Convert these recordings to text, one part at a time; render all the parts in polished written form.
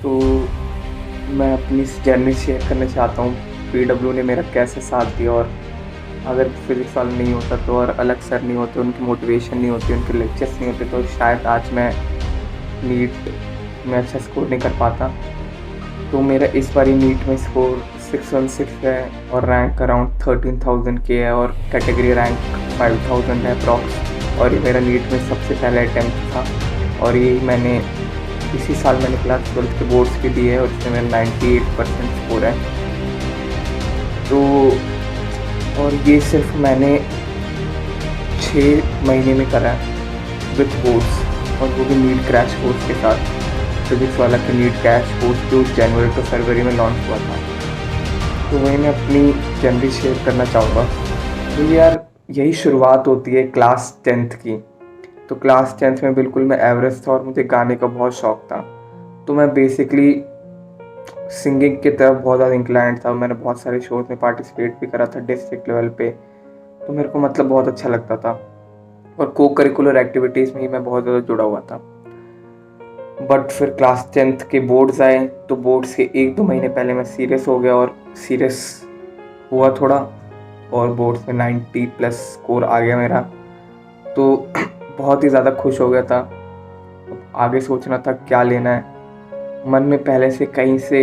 तो मैं अपनी जर्नी शेयर करना चाहता हूँ। पीडब्ल्यू ने मेरा कैसे साथ दिया, और अगर फिज़िक्स वाला नहीं होता तो, और अलग सर नहीं होते, उनकी मोटिवेशन नहीं होती, उनके लेक्चर्स नहीं होते, तो शायद आज मैं नीट में अच्छा स्कोर नहीं कर पाता। तो मेरा इस बारी नीट में स्कोर 616 है और रैंक अराउंड 13,000 के है, और कैटेगरी रैंक 5,000 है अप्रॉक्स। और ये मेरा नीट में सबसे पहला अटैम्प्ट था, और ये मैंने इसी साल मैंने क्लास 12 के बोर्ड्स के दिए है, और इसमें मेरा 98% स्कोर है। तो और ये सिर्फ मैंने 6 महीने में करा है विथ बोर्ड्स, और वो भी नीट क्रैश कोर्स के साथ। फिजिक्स वाला का नीट क्रैश कोर्स जो जनवरी टू फरवरी में लॉन्च हुआ था। तो वही मैं अपनी जर्नी शेयर करना चाहूँगा। तो यार, यही शुरुआत होती है क्लास 10th की। तो क्लास 10th में बिल्कुल मैं एवरेज था, और मुझे गाने का बहुत शौक था। तो मैं बेसिकली सिंगिंग की तरफ बहुत ज़्यादा इंक्लाइंड था। मैंने बहुत सारे शोज़ में पार्टिसिपेट भी करा था डिस्ट्रिक्ट लेवल पे। तो मेरे को मतलब बहुत अच्छा लगता था, और को करिकुलर एक्टिविटीज़ में ही मैं बहुत ज़्यादा जुड़ा हुआ था। बट फिर क्लास 10th के बोर्ड्स आए, तो बोर्ड्स के 1-2 महीने पहले मैं सीरियस हो गया, और सीरियस हुआ थोड़ा, और बोर्ड्स में 90+ स्कोर आ गया मेरा। तो बहुत ही ज़्यादा खुश हो गया था। आगे सोचना था क्या लेना है। मन में पहले से कहीं से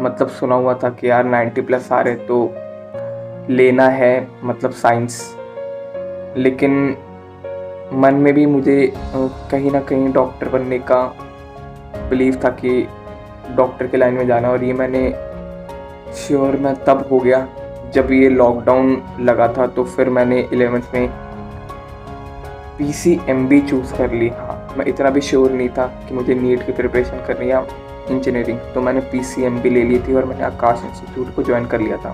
मतलब सुना हुआ था कि यार 90+ आ रहे तो लेना है, मतलब साइंस। लेकिन मन में भी मुझे कहीं ना कहीं डॉक्टर बनने का बिलीव था कि डॉक्टर के लाइन में जाना। और ये मैंने श्योर मैं तब हो गया जब ये लॉकडाउन लगा था। तो फिर मैंने 11th में PCMB चूज़ कर ली। हाँ, मैं इतना भी श्योर नहीं था कि मुझे नीट की प्रिपरेशन करनी है इंजीनियरिंग। तो मैंने PCMB ले ली थी, और मैंने आकाश इंस्टीट्यूट को ज्वाइन कर लिया था।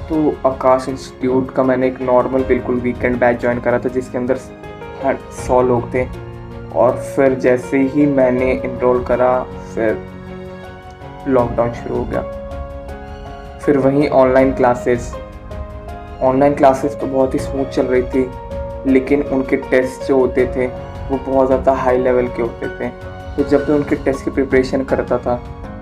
तो आकाश इंस्टीट्यूट का मैंने एक नॉर्मल बिल्कुल वीकेंड बैच ज्वाइन करा था, जिसके अंदर 100 लोग थे। और फिर जैसे ही मैंने इनरोल करा, फिर लॉकडाउन शुरू हो गया। फिर वहीं ऑनलाइन क्लासेस तो बहुत ही स्मूथ चल रही थी, लेकिन उनके टेस्ट जो होते थे वो बहुत ज़्यादा हाई लेवल के होते थे। तो जब मैं उनके टेस्ट की प्रिपरेशन करता था,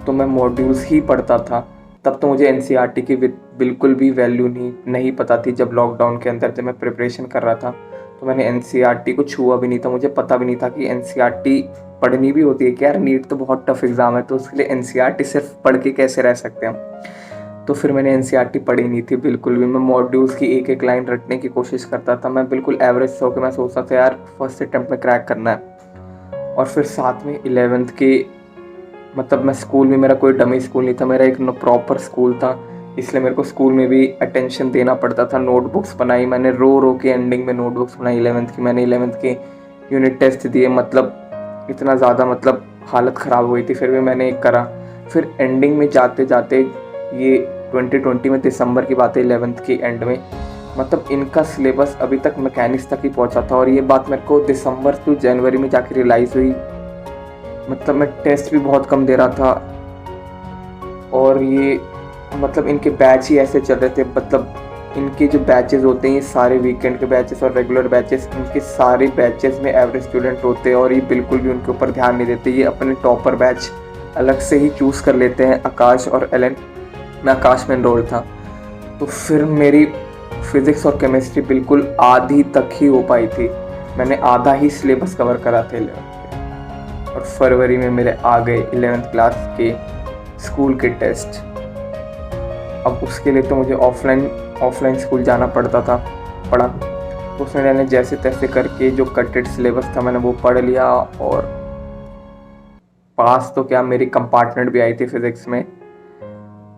तो मैं मॉड्यूल्स ही पढ़ता था। तब तो मुझे NCERT की बिल्कुल भी वैल्यू नहीं पता थी। जब लॉकडाउन के अंदर जब मैं प्रिपरेशन कर रहा था, तो मैंने NCERT को छुआ भी नहीं था। मुझे पता भी नहीं था कि NCERT पढ़नी भी होती है कि यार नीट तो बहुत टफ एग्ज़ाम है, तो उसके लिए NCERT सिर्फ पढ़ के कैसे रह सकते हैं हम। तो फिर मैंने NCERT पढ़ी नहीं थी बिल्कुल भी। मैं मॉड्यूल्स की एक एक लाइन रटने की कोशिश करता था। मैं बिल्कुल एवरेज हो के मैं सोचता था यार फर्स्ट अटैम्प्ट में क्रैक करना है। और फिर साथ में 11th के मतलब मैं स्कूल में, मेरा कोई डमी स्कूल नहीं था, मेरा एक प्रॉपर स्कूल था। इसलिए मेरे को स्कूल में भी अटेंशन देना पड़ता था। नोटबुक्स बनाई मैंने, रो के एंडिंग में नोटबुक्स बनाई 11th की। मैंने 11th के यूनिट टेस्ट दिए, मतलब इतना ज़्यादा मतलब हालत ख़राब हुई थी, फिर भी मैंने एक करा। फिर एंडिंग में जाते जाते, ये 2020 में दिसंबर की बात है, 11th की एंड में, मतलब इनका सिलेबस अभी तक मैकेनिक्स तक ही पहुंचा था। और ये बात मेरे को दिसंबर टू जनवरी में जाके रियलाइज़ हुई। मतलब मैं टेस्ट भी बहुत कम दे रहा था, और ये मतलब इनके बैच ही ऐसे चल रहे थे। मतलब इनके जो बैचेस होते हैं, ये सारे वीकेंड के बैचेस और रेगुलर बैचेस, इनके सारे बैचेस में एवरेज स्टूडेंट होते हैं, और ये बिल्कुल भी उनके ऊपर ध्यान नहीं देते। ये अपने टॉपर बैच अलग से ही चूज़ कर लेते हैं, आकाश और एलन। मैं आकाश में एनरोल था। तो फिर मेरी फिज़िक्स और केमिस्ट्री बिल्कुल आधी तक ही हो पाई थी। मैंने आधा ही सिलेबस कवर करा था 11th के। और फरवरी में मेरे आ गए 11th क्लास के स्कूल के टेस्ट। अब उसके लिए तो मुझे ऑफलाइन स्कूल जाना पड़ा। तो उसमें मैंने जैसे तैसे करके जो कटेड सिलेबस था मैंने वो पढ़ लिया, और पास तो क्या, मेरी कंपार्टमेंट भी आई थी फिज़िक्स में।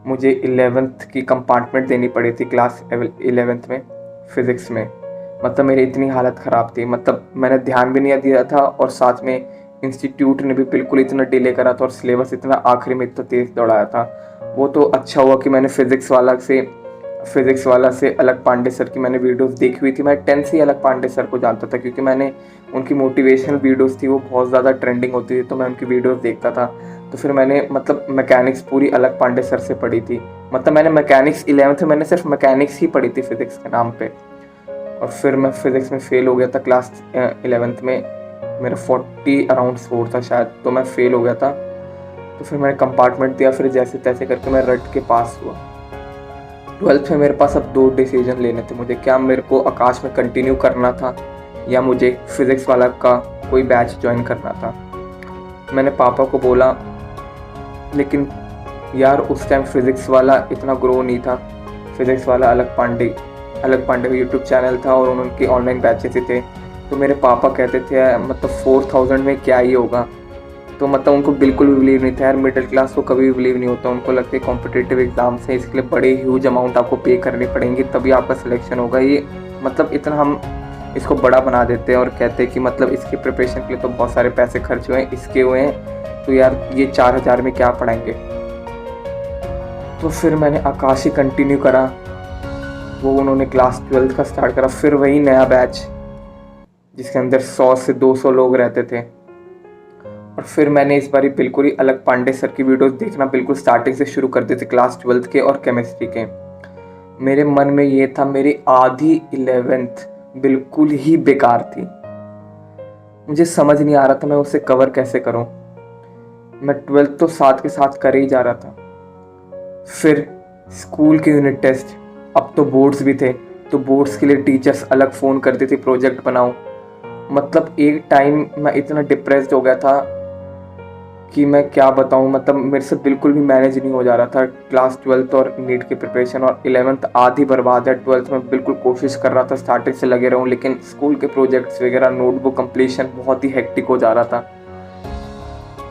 मुझे 11th की कंपार्टमेंट देनी पड़ी थी क्लास 11th में फ़िज़िक्स में। मतलब मेरी इतनी हालत ख़राब थी, मतलब मैंने ध्यान भी नहीं दिया था, और साथ में इंस्टीट्यूट ने भी बिल्कुल इतना डिले करा था, और सिलेबस इतना आखिरी में इतना तेज़ दौड़ाया था। वो तो अच्छा हुआ कि मैंने फ़िज़िक्स वाला से अलग पांडे सर की मैंने वीडियोस देखी हुई थी। मैं 10 से ही अलग पांडे सर को जानता था, क्योंकि मैंने उनकी मोटिवेशनल वीडियोस थी, वो बहुत ज़्यादा ट्रेंडिंग होती थी, तो मैं उनकी वीडियोस देखता था। तो फिर मैंने मतलब मैकेनिक्स पूरी अलग पांडे सर से पढ़ी थी। मतलब मैंने मैकेनिक्स 11th में मैंने सिर्फ मैकेनिक्स ही पढ़ी थी फिज़िक्स के नाम पे। और फिर मैं फिज़िक्स में फ़ेल हो गया था क्लास 11th में। मेरा 40 अराउंड स्कोर था शायद, तो मैं फ़ेल हो गया था। तो फिर मैंने कंपार्टमेंट दिया, फिर जैसे तैसे करके मैं रट के पास हुआ। 12th में मेरे पास अब 2 डिसीजन लेने थे मुझे, क्या मेरे को आकाश में कंटिन्यू करना था या मुझे फिज़िक्स वाला का कोई बैच ज्वाइन करना था। मैंने पापा को बोला, लेकिन यार उस टाइम फिज़िक्स वाला इतना ग्रो नहीं था। फिज़िक्स वाला अलग पांडे का यूट्यूब चैनल था और उनके ऑनलाइन बैचेस ही थे। तो मेरे पापा कहते थे मतलब 4000 में क्या ही होगा। तो मतलब उनको बिल्कुल भी बिलीव नहीं था यार, मिडिल क्लास को कभी भी बिलीव नहीं होता। उनको लगता है कॉम्पिटिटिव एग्जाम्स है, इसके लिए बड़े ह्यूज अमाउंट आपको पे करनी पड़ेंगी तभी आपका सिलेक्शन होगा। ये मतलब इतना हम इसको बड़ा बना देते हैं और कहते हैं कि मतलब इसकी प्रिपरेशन के लिए तो बहुत सारे पैसे खर्च हुए हैं, इसके हुए हैं, तो यार ये 4000 में क्या पढ़ाएंगे। तो फिर मैंने आकाश ही कंटिन्यू करा। वो उन्होंने क्लास 12th का स्टार्ट करा, फिर वही नया बैच जिसके अंदर 100 से 200 लोग रहते थे। और फिर मैंने इस बारी बिल्कुल ही अलग पांडे सर की वीडियोस देखना बिल्कुल स्टार्टिंग से शुरू कर दी थी, क्लास 12th के और केमिस्ट्री के। मेरे मन में ये था, मेरी आधी 11th बिल्कुल ही बेकार थी। मुझे समझ नहीं आ रहा था मैं उसे कवर कैसे करूं। मैं 12th तो साथ के साथ कर ही जा रहा था। फिर स्कूल के यूनिट टेस्ट, अब तो बोर्ड्स भी थे, तो बोर्ड्स के लिए टीचर्स अलग फ़ोन करती थी प्रोजेक्ट बनाओ। मतलब एक टाइम मैं इतना डिप्रेस्ड हो गया था कि मैं क्या बताऊं। मतलब मेरे से बिल्कुल भी मैनेज नहीं हो जा रहा था। क्लास 12th और नीट की प्रिपरेशन और 11th आधी बर्बाद है। 12th में बिल्कुल कोशिश कर रहा था स्टार्टिंग से लगे रहूं, लेकिन स्कूल के प्रोजेक्ट्स वगैरह, नोटबुक कंप्लीशन बहुत ही हेक्टिक हो जा रहा था।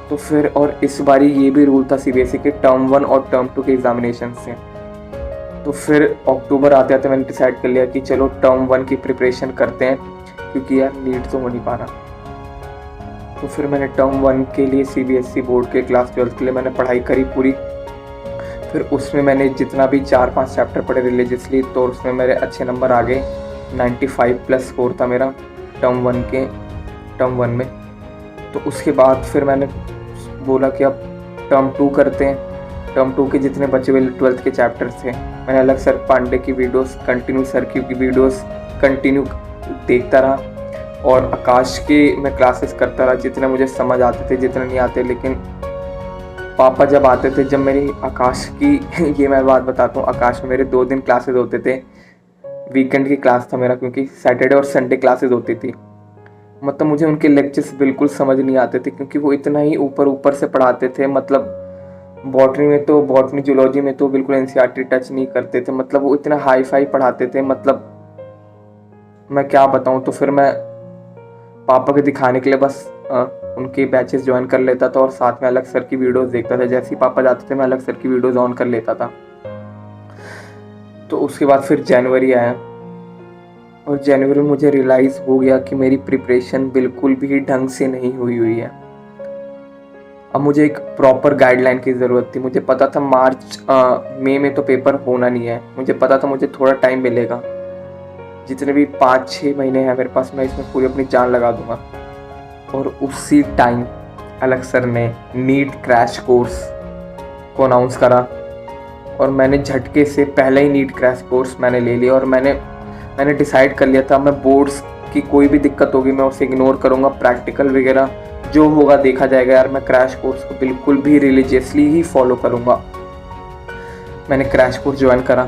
तो फिर और इस बारी ये भी रूल था सीबीएसई के टर्म 1 और टर्म 2 के एग्जामिनेशन से। तो फिर अक्टूबर आते आते मैंने डिसाइड कर लिया कि चलो टर्म 1 की प्रिपरेशन करते हैं, क्योंकि यार नीट तो हो नहीं पा रहा। तो फिर मैंने टर्म 1 के लिए सीबीएसई बोर्ड के क्लास 12th के लिए मैंने पढ़ाई करी पूरी। फिर उसमें मैंने जितना भी 4-5 चैप्टर पढ़े रिलीजियसली, तो उसमें मेरे अच्छे नंबर आ गए। 95+ स्कोर था मेरा टर्म 1 में। तो उसके बाद फिर मैंने बोला कि अब टर्म 2 करते हैं। टर्म 2 के जितने बचे हुए 12th के चैप्टर्स थे, मैंने अलग सर पांडे की वीडियोस कंटिन्यू, सर की वीडियोस कंटिन्यू देखता रहा और आकाश के मैं क्लासेस करता रहा, जितने मुझे समझ आते थे, जितने नहीं आते। लेकिन पापा जब आते थे, जब मेरी आकाश की ये मैं बात बताता हूँ, आकाश में मेरे 2 दिन क्लासेस होते थे। वीकेंड की क्लास था मेरा, क्योंकि सैटरडे और संडे क्लासेस होती थी। मतलब मुझे उनके लेक्चर्स बिल्कुल समझ नहीं आते थे, क्योंकि वो इतना ही ऊपर से पढ़ाते थे। मतलब बॉटनी जूलॉजी में तो बिल्कुल एनसीईआरटी टच नहीं करते थे। मतलब वो इतना हाई फाई पढ़ाते थे, मतलब मैं क्या बताऊं। तो फिर मैं पापा के दिखाने के लिए बस उनके बैचेस ज्वाइन कर लेता था और साथ में अलग सर की वीडियोस देखता था। जैसे ही पापा जाते थे मैं अलग सर की वीडियोस ऑन कर लेता था। तो उसके बाद फिर जनवरी आया और जनवरी में मुझे रियलाइज़ हो गया कि मेरी प्रिपरेशन बिल्कुल भी ढंग से नहीं हुई है। अब मुझे एक प्रॉपर गाइडलाइन की ज़रूरत थी। मुझे पता था मई में तो पेपर होना नहीं है। मुझे पता था मुझे थोड़ा टाइम मिलेगा, जितने भी 5-6 महीने हैं मेरे पास, मैं इसमें पूरी अपनी जान लगा दूंगा। और उसी टाइम अलग सर ने नीट क्रैश कोर्स को अनाउंस करा और मैंने झटके से पहले ही नीट क्रैश कोर्स मैंने ले लिया। और मैंने डिसाइड कर लिया था, मैं बोर्ड्स की कोई भी दिक्कत होगी मैं उसे इग्नोर करूँगा। प्रैक्टिकल वगैरह जो होगा देखा जाएगा यार। मैं क्रैश कोर्स को बिल्कुल भी रिलीजियसली ही फॉलो करूँगा। मैंने क्रैश कोर्स ज्वाइन करा,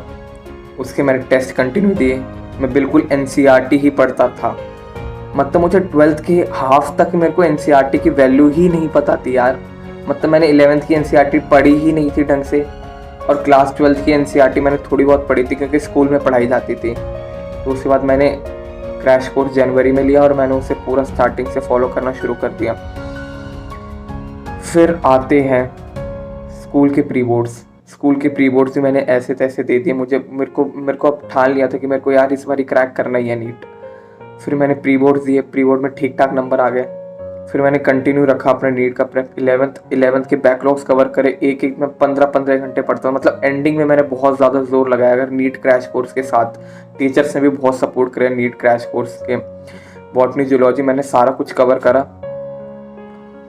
उसके मैंने टेस्ट कंटिन्यू दिए। मैं बिल्कुल एनसीईआरटी ही पढ़ता था। मतलब मुझे 12th के हाफ तक मेरे को एनसीईआरटी की वैल्यू ही नहीं पता थी यार। मतलब मैंने 11th की एनसीईआरटी पढ़ी ही नहीं थी ढंग से, और क्लास 12th की एनसीईआरटी मैंने थोड़ी बहुत पढ़ी थी क्योंकि स्कूल में पढ़ाई जाती थी। तो उसके बाद मैंने क्रैश कोर्स जनवरी में लिया और मैंने उसे पूरा स्टार्टिंग से फॉलो करना शुरू कर दिया। फिर आते हैं स्कूल के प्री बोर्ड्स भी मैंने ऐसे तैसे दे दिए। मेरे को अब ठान लिया था कि मेरे को यार इस बार करैक करना ही है नीट। फिर मैंने प्री बोर्ड्स दिए, प्री बोर्ड में ठीक ठाक नंबर आ गए। फिर मैंने कंटिन्यू रखा अपना नीट का प्रेप। 11th के बैकलॉग्स कवर करे, एक में 15 घंटे पढ़ता हूँ। मतलब एंडिंग में मैंने बहुत ज़्यादा जोर लगाया अगर नीट क्रैश कोर्स के साथ। टीचर्स ने भी बहुत सपोर्ट करे नीट क्रैश कोर्स के। बॉटनी जूलॉजी मैंने सारा कुछ कवर करा।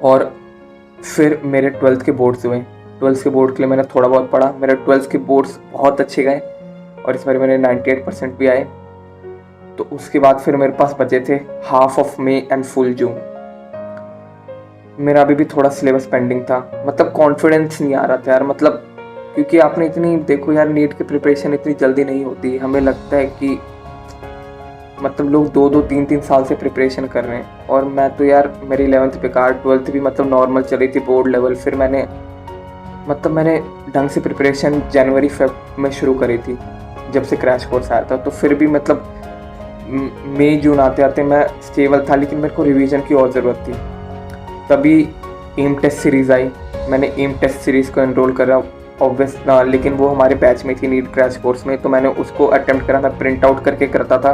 और फिर मेरे 12th के बोर्ड्स हुए। 12th के बोर्ड के लिए मैंने थोड़ा बहुत पढ़ा। मेरे 12th के बोर्ड्स बहुत अच्छे गए और इस बार मेरे 98% भी आए। तो उसके बाद फिर मेरे पास बचे थे half of May and full June. मेरा अभी भी थोड़ा सिलेबस पेंडिंग था, मतलब कॉन्फिडेंस नहीं आ रहा था यार, मतलब क्योंकि आपने इतनी देखो यार, नीट की प्रिपरेशन इतनी जल्दी नहीं होती। हमें लगता है कि मतलब लोग 2-2 3-3 साल से प्रिपरेशन कर रहे हैं, और मैं तो यार मेरी 11th बेकार, 12th भी मतलब नॉर्मल चली थी, बोर्ड लेवल। फिर मैंने ढंग से प्रिपरेशन जनवरी फेब में शुरू करी थी जब से क्रैश कोर्स आया था। तो फिर भी मतलब मई जून आते आते मैं स्टेबल था, लेकिन मेरे को रिवीजन की और ज़रूरत थी। तभी एम टेस्ट सीरीज़ आई, मैंने एम टेस्ट सीरीज़ को एनरोल करा ऑब्वियस ना, लेकिन वो हमारे बैच में थी नीट क्रैश कोर्स में, तो मैंने उसको अटेम्प्ट करा। मैं प्रिंट आउट करके करता था,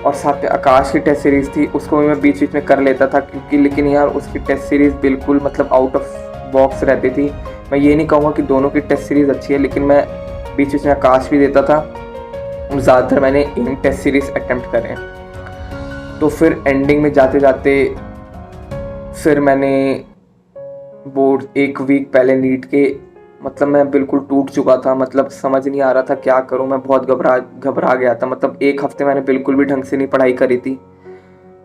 और साथ में आकाश की टेस्ट सीरीज़ थी, उसको भी मैं बीच बीच में कर लेता था क्योंकि, लेकिन यार उसकी टेस्ट सीरीज़ बिल्कुल मतलब आउट ऑफ बॉक्स रहती थी। मैं ये नहीं कहूँगा कि दोनों की टेस्ट सीरीज़ अच्छी है, लेकिन मैं बीच बीच में आकाश भी देता था, और ज़्यादातर मैंने एम टेस्ट सीरीज़ अटेम्प्ट करे। तो फिर एंडिंग में जाते जाते फिर मैंने बोर्ड 1 वीक पहले नीट के, मतलब मैं बिल्कुल टूट चुका था, मतलब समझ नहीं आ रहा था क्या करूं। मैं बहुत घबरा गया था, मतलब 1 हफ्ते मैंने बिल्कुल भी ढंग से नहीं पढ़ाई करी थी,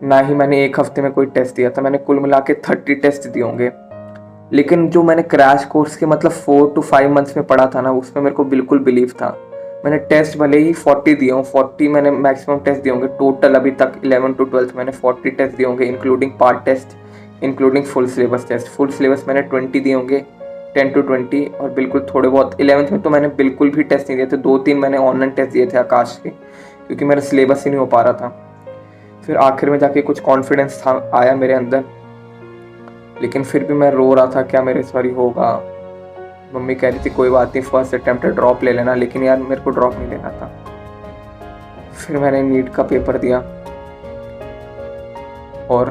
ना ही मैंने 1 हफ्ते में कोई टेस्ट दिया था। मैंने कुल मिला के 30 टेस्ट दिए होंगे, लेकिन जो मैंने क्रैश कोर्स के मतलब 4 to 5 मंथ्स में पढ़ा था ना, उसमें मेरे को बिल्कुल बिलीव था। मैंने टेस्ट भले ही 40 दिए हों, 40 मैंने मैक्सिमम टेस्ट दिए होंगे टोटल अभी तक 11 to 12 मैंने 40 टेस्ट दिए होंगे, including part test, including full syllabus test. Full syllabus मैंने 20 दिए होंगे, 10 to 20, और बिल्कुल थोड़े बहुत 11th में तो मैंने बिल्कुल भी टेस्ट नहीं दिए थे। 2-3 मैंने ऑनलाइन टेस्ट दिए थे आकाश के, क्योंकि मेरा सिलेबस ही नहीं हो पा रहा था। फिर आखिर में जाके कुछ कॉन्फिडेंस था आया मेरे अंदर, लेकिन फिर भी मैं रो रहा था क्या मेरे इस बारी होगा। मम्मी कह रही थी कोई बात नहीं, फर्स्ट अटेम्प्ट ड्रॉप ले लेना, लेकिन यार मेरे को ड्रॉप नहीं लेना था। फिर मैंने नीट का पेपर दिया और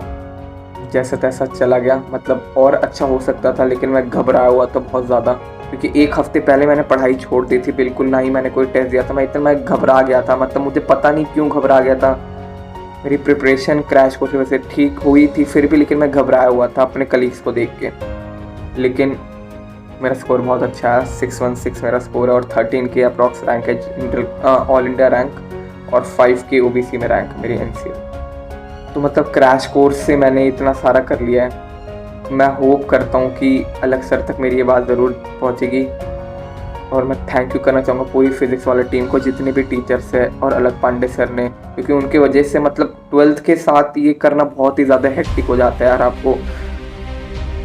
जैसा तैसा चला गया, मतलब और अच्छा हो सकता था, लेकिन मैं घबराया हुआ था बहुत ज़्यादा, क्योंकि 1 हफ्ते पहले मैंने पढ़ाई छोड़ दी थी बिल्कुल, ना ही मैंने कोई टेस्ट दिया था। मैं घबरा गया था, मतलब मुझे पता नहीं क्यों घबरा गया था। मेरी प्रिपरेशन क्रैश कोर्स की वजह से ठीक हुई थी फिर भी, लेकिन मैं घबराया हुआ था अपने कलीग्स को देख के। लेकिन मेरा स्कोर बहुत अच्छा है, 616 मेरा स्कोर है, और 13 के अप्रॉक्स रैंक है ऑल इंडिया रैंक, और 5 के ओबीसी में रैंक मेरी एनसीएल। तो मतलब क्रैश कोर्स से मैंने इतना सारा कर लिया है। मैं होप करता हूँ कि अलग सर तक मेरी ये बात ज़रूर पहुँचेगी, और मैं थैंक यू करना चाहूँगा पूरी फिज़िक्स वाली टीम को, जितने भी टीचर्स हैं, और अलग पांडे सर ने, क्योंकि उनकी वजह से मतलब 12th के साथ ये करना बहुत ही ज़्यादा हेक्टिक हो जाता है यार। आपको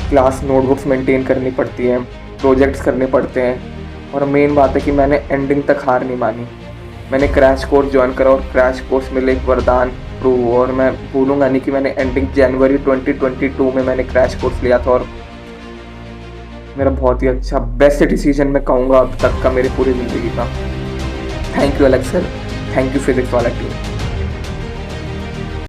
क्लास नोटबुक्स मेंटेन करनी पड़ती हैं, प्रोजेक्ट्स करने पड़ते हैं, और मेन बात है कि मैंने एंडिंग तक हार नहीं मानी। मैंने क्रैश कोर्स ज्वाइन करा, और क्रैश कोर्स मिले एक वरदान प्रूव, और मैं भूलूंगा नहीं कि मैंने एंडिंग जनवरी 2022 में मैंने क्रैश कोर्स लिया था, और मेरा बहुत ही अच्छा बेस्ट डिसीजन मैं कहूँगा अब तक का मेरी पूरी ज़िंदगी का। थैंक यू अलग सर, थैंक यू फिजिक्स वाला टीम।